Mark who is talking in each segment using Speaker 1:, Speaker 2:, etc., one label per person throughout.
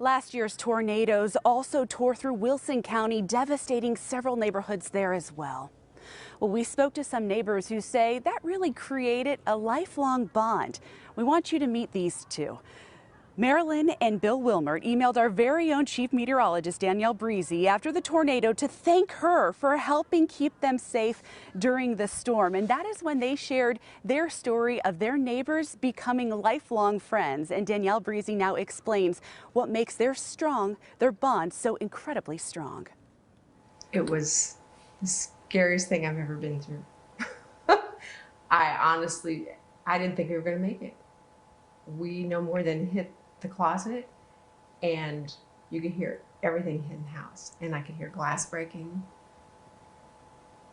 Speaker 1: Last year's tornadoes also tore through Wilson County, devastating several neighborhoods there as well. Well, we spoke to some neighbors who say that really created a lifelong bond. We want you to meet these two. Marilyn and Bill Wilmert emailed our very own chief meteorologist Danielle Breezy after the tornado to thank her for helping keep them safe during the storm. And that is when they shared their story of their neighbors becoming lifelong friends. And Danielle Breezy now explains what makes their bond so incredibly strong.
Speaker 2: It was the scariest thing I've ever been through. I didn't think we were going to make it. We no more than hit the closet, and you could hear everything in the house, and I could hear glass breaking.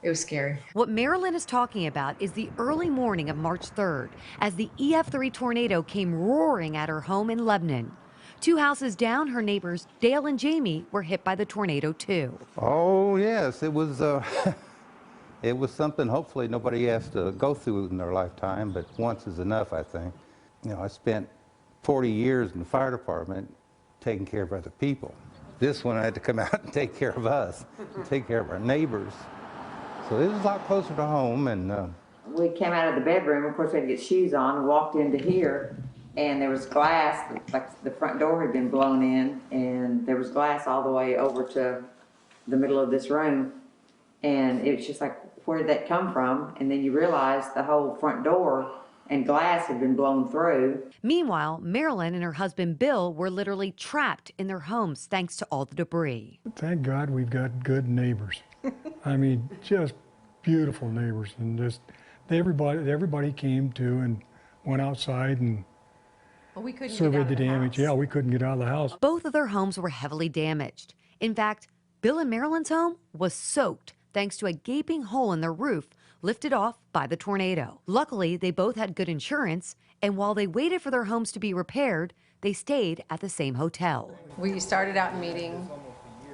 Speaker 2: It was scary.
Speaker 3: What Marilyn is talking about is the early morning of March 3rd as the EF3 tornado came roaring at her home in Lebanon. 2 houses down, her neighbors Dale and Jamie were hit by the tornado too.
Speaker 4: Oh yes, it was it was something hopefully nobody has to go through in their lifetime, but once is enough, I think. You know, I spent 40 years in the fire department taking care of other people. This one I had to come out and take care of us, and take care of our neighbors. So it was a lot closer to home. And
Speaker 5: we came out of the bedroom, of course we had to get shoes on, and walked into here, and there was glass, like the front door had been blown in, and there was glass all the way over to the middle of this room. And it was just like, where did that come from? And then you realize the whole front door and glass had been blown through.
Speaker 3: Meanwhile, Marilyn and her husband Bill were literally trapped in their homes thanks to all the debris.
Speaker 6: Thank God we've got good neighbors. I mean, just beautiful neighbors, and just everybody came to and went outside and surveyed the damage. Yeah, we couldn't get out of the house.
Speaker 3: Both of their homes were heavily damaged. In fact, Bill and Marilyn's home was soaked thanks to a gaping hole in their roof lifted off by the tornado. Luckily, they both had good insurance, and while they waited for their homes to be repaired, they stayed at the same hotel.
Speaker 2: We started out meeting,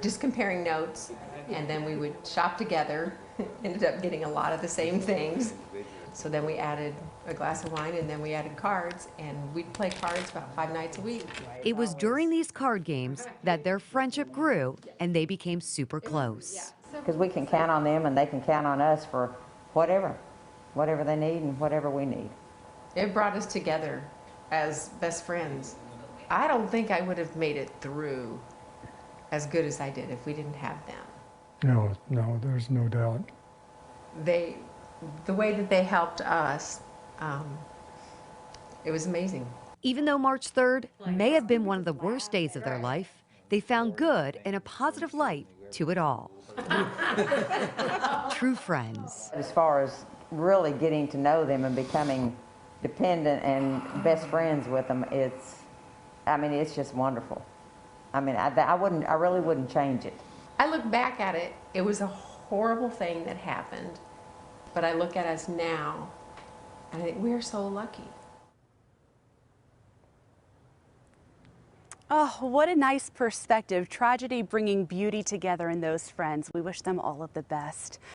Speaker 2: just comparing notes, and then we would shop together. Ended up getting a lot of the same things. So then we added a glass of wine, and then we added cards, and we'd play cards about 5 nights a week.
Speaker 3: It was during these card games that their friendship grew, and they became super close.
Speaker 5: Because we can count on them, and they can count on us for whatever they need and whatever we need.
Speaker 2: It brought us together as best friends. I don't think I would have made it through as good as I did if we didn't have them.
Speaker 6: No, there's no doubt.
Speaker 2: The way that they helped us, it was amazing.
Speaker 3: Even though March 3rd may have been one of the worst days of their life, they found good and a positive light to it all. True friends.
Speaker 5: As far as really getting to know them and becoming dependent and best friends with them, it's just wonderful. I mean, I really wouldn't change it.
Speaker 2: I look back at it, it was a horrible thing that happened, but I look at us now, and I think we're so lucky.
Speaker 1: Oh, what a nice perspective. Tragedy bringing beauty together in those friends. We wish them all of the best.